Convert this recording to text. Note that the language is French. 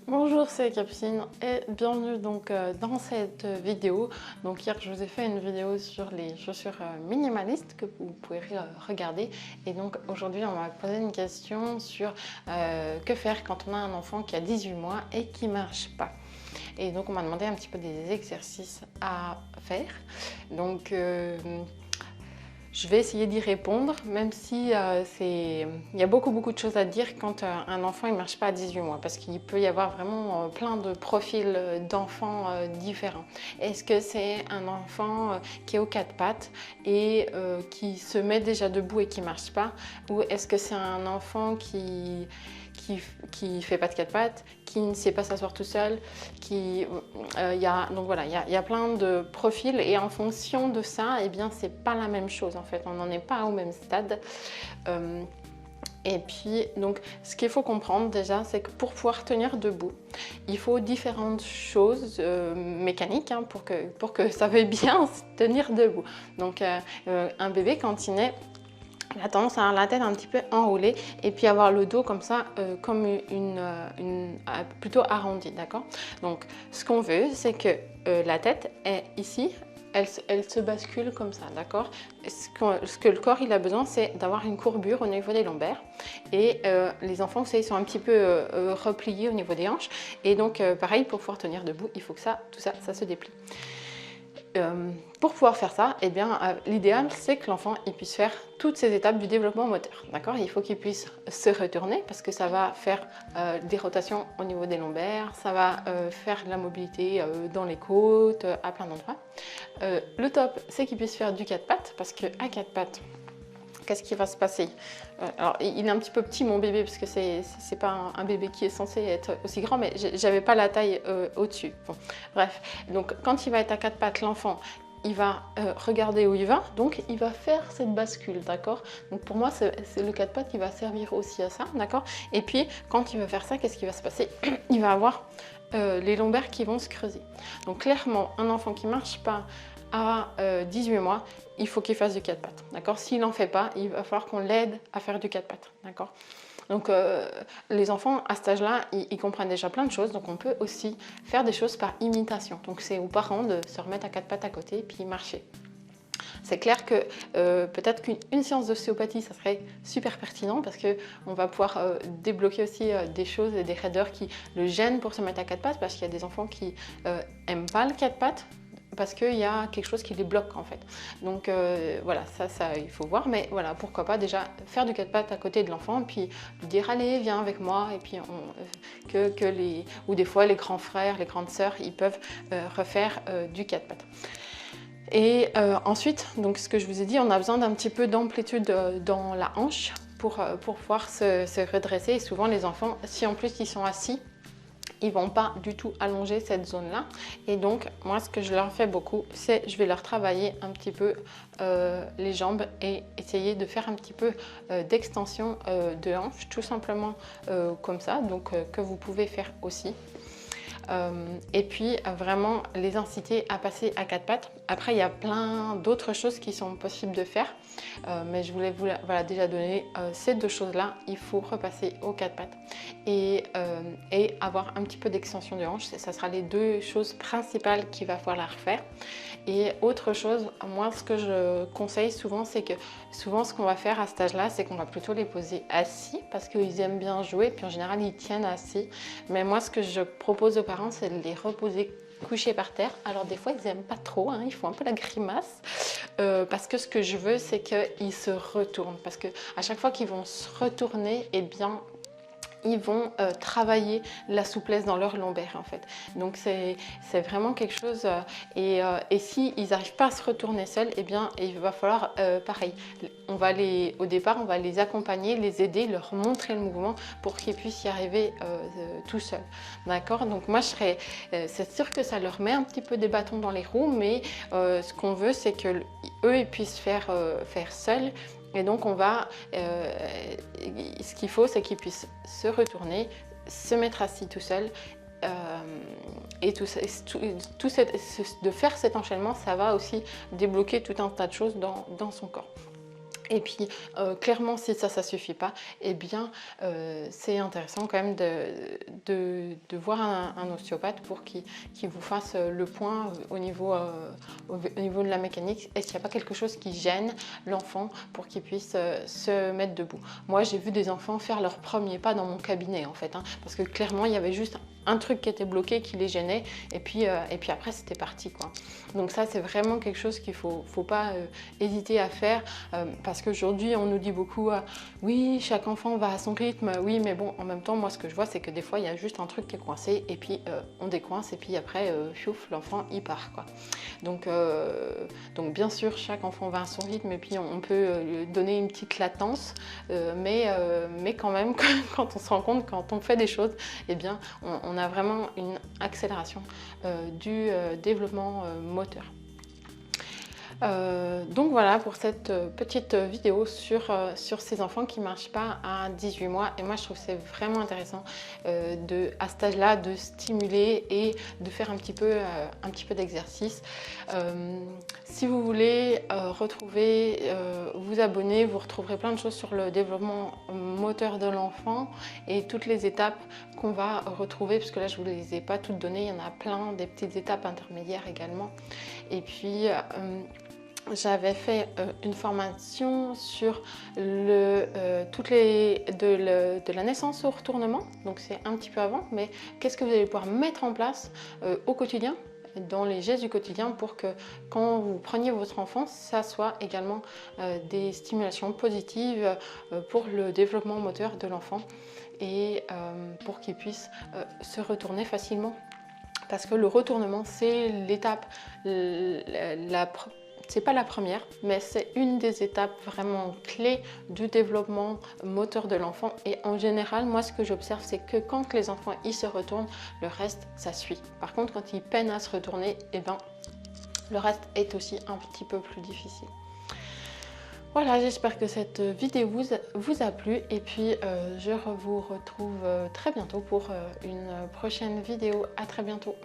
Bonjour, c'est Capucine et bienvenue dans cette vidéo. Donc hier je vous ai fait une vidéo sur les chaussures minimalistes que vous pouvez regarder, et donc aujourd'hui on va poser une question sur que faire quand on a un enfant qui a 18 mois et qui marche pas. Et donc on m'a demandé un petit peu des exercices à faire. Donc je vais essayer d'y répondre, même si il y a beaucoup de choses à dire quand un enfant ne marche pas à 18 mois, parce qu'il peut y avoir vraiment plein de profils d'enfants différents. Est-ce que c'est un enfant qui est aux quatre pattes et qui se met déjà debout et qui ne marche pas, ou est-ce que c'est un enfant qui fait pas de quatre pattes, qui ne sait pas s'asseoir tout seul, donc voilà, il y a plein de profils, et en fonction de ça, eh bien c'est pas la même chose en fait, on n'en est pas au même stade. Et puis donc ce qu'il faut comprendre déjà, c'est que pour pouvoir tenir debout, il faut différentes choses mécaniques pour que ça veuille bien se tenir debout. Donc un bébé quand il naît, il a tendance à avoir la tête un petit peu enroulée et puis avoir le dos comme ça, comme plutôt arrondi, d'accord? Donc ce qu'on veut, c'est que la tête est ici, elle se bascule comme ça, d'accord? Ce que le corps il a besoin, c'est d'avoir une courbure au niveau des lombaires, et les enfants, vous savez, ils sont un petit peu repliés au niveau des hanches, et donc pareil, pour pouvoir tenir debout, il faut que tout ça se déplie. Pour pouvoir faire ça, eh bien, l'idéal c'est que l'enfant puisse faire toutes ces étapes du développement moteur. D'accord? Il faut qu'il puisse se retourner parce que ça va faire des rotations au niveau des lombaires, ça va faire de la mobilité dans les côtes, à plein d'endroits. Le top, c'est qu'il puisse faire du quatre pattes, parce qu'à quatre pattes, qu'est-ce qui va se passer? Alors, il est un petit peu petit mon bébé, parce que c'est pas un bébé qui est censé être aussi grand, mais j'avais pas la taille au-dessus. Bon, bref, donc quand il va être à quatre pattes, l'enfant, il va regarder où il va, donc il va faire cette bascule, d'accord? Donc pour moi, c'est le quatre pattes qui va servir aussi à ça, d'accord? Et puis, quand il va faire ça, qu'est-ce qui va se passer? Il va avoir les lombaires qui vont se creuser. Donc clairement, un enfant qui marche pas à 18 mois, il faut qu'il fasse du quatre pattes, d'accord? S'il n'en fait pas, il va falloir qu'on l'aide à faire du quatre pattes, d'accord? Donc les enfants à cet âge-là, ils comprennent déjà plein de choses, donc on peut aussi faire des choses par imitation. Donc c'est aux parents de se remettre à quatre pattes à côté et puis marcher. C'est clair que peut-être qu'une séance d'ostéopathie, ça serait super pertinent, parce qu'on va pouvoir débloquer aussi des choses et des raideurs qui le gênent pour se mettre à quatre pattes, parce qu'il y a des enfants qui n'aiment pas le quatre pattes, parce qu'il y a quelque chose qui les bloque en fait. Donc voilà, ça il faut voir, mais voilà, pourquoi pas déjà faire du quatre pattes à côté de l'enfant, puis lui dire allez viens avec moi, et puis ou des fois les grands frères, les grandes sœurs, ils peuvent refaire du quatre pattes. Et ensuite, donc ce que je vous ai dit, on a besoin d'un petit peu d'amplitude dans la hanche pour pouvoir se redresser, et souvent les enfants, si en plus ils sont assis, ils vont pas du tout allonger cette zone-là. Et donc, moi, ce que je leur fais beaucoup, c'est je vais leur travailler un petit peu les jambes et essayer de faire un petit peu d'extension de hanche, tout simplement comme ça, donc que vous pouvez faire aussi. Et puis vraiment les inciter à passer à quatre pattes. Après, il y a plein d'autres choses qui sont possibles de faire, mais je voulais vous déjà donner ces deux choses-là. Il faut repasser aux quatre pattes et avoir un petit peu d'extension de hanche. Ça sera les deux choses principales qu'il va falloir faire. Et autre chose, moi ce que je conseille souvent, c'est que souvent ce qu'on va faire à cet âge-là, c'est qu'on va plutôt les poser assis, parce qu'ils aiment bien jouer, puis en général ils tiennent assis. Mais moi ce que je propose aux parents, c'est de les reposer couchés par terre. Alors des fois ils n'aiment pas trop, hein, ils font un peu la grimace, parce que ce que je veux, c'est qu'ils se retournent, parce que à chaque fois qu'ils vont se retourner, eh bien ils vont travailler la souplesse dans leur lombaire en fait. Donc c'est vraiment quelque chose, et si ils n'arrivent pas à se retourner seuls, eh bien il va falloir pareil, au départ on va les accompagner, les aider, leur montrer le mouvement pour qu'ils puissent y arriver tout seuls, d'accord? Donc moi c'est sûr que ça leur met un petit peu des bâtons dans les roues, mais ce qu'on veut, c'est que eux ils puissent faire seuls. Et donc ce qu'il faut, c'est qu'ils puissent se retourner, se mettre assis tout seul, et de faire cet enchaînement, ça va aussi débloquer tout un tas de choses dans son corps. Et puis, clairement, si ça ne suffit pas, eh bien, c'est intéressant quand même de voir un ostéopathe pour qu'il vous fasse le point au niveau de la mécanique. Est-ce qu'il n'y a pas quelque chose qui gêne l'enfant pour qu'il puisse se mettre debout? Moi, j'ai vu des enfants faire leur premier pas dans mon cabinet, en fait, hein, parce que clairement, il y avait juste un truc qui était bloqué, qui les gênait, et puis après, c'était parti, quoi. Donc ça, c'est vraiment quelque chose qu'il ne faut pas hésiter à faire, parce qu'aujourd'hui, on nous dit beaucoup, oui, chaque enfant va à son rythme, oui, mais bon, en même temps, moi, ce que je vois, c'est que des fois, il y a juste un truc qui est coincé, et puis on décoince, et puis après, fiouf, l'enfant, il part, quoi. Donc bien sûr, chaque enfant va à son rythme, et puis on peut lui donner une petite latence, mais quand même, quand on se rend compte, quand on fait des choses, eh bien, on a vraiment une accélération du développement moteur. Donc voilà pour cette petite vidéo sur ces enfants qui ne marchent pas à 18 mois. Et moi, je trouve que c'est vraiment intéressant à cet âge-là de stimuler et de faire un petit peu d'exercice. Si vous voulez vous abonner, vous retrouverez plein de choses sur le développement moteur de l'enfant et toutes les étapes qu'on va retrouver, parce que là, je ne vous les ai pas toutes données. Il y en a plein, des petites étapes intermédiaires également. Et puis, j'avais fait une formation sur de la naissance au retournement, donc c'est un petit peu avant, mais qu'est-ce que vous allez pouvoir mettre en place au quotidien, dans les gestes du quotidien, pour que quand vous preniez votre enfant, ça soit également des stimulations positives pour le développement moteur de l'enfant et pour qu'il puisse se retourner facilement. Parce que le retournement, c'est l'étape, c'est pas la première, mais c'est une des étapes vraiment clés du développement moteur de l'enfant. Et en général, moi, ce que j'observe, c'est que quand les enfants ils se retournent, le reste, ça suit. Par contre, quand ils peinent à se retourner, eh ben, le reste est aussi un petit peu plus difficile. Voilà, j'espère que cette vidéo vous a plu, et puis je vous retrouve très bientôt pour une prochaine vidéo. À très bientôt.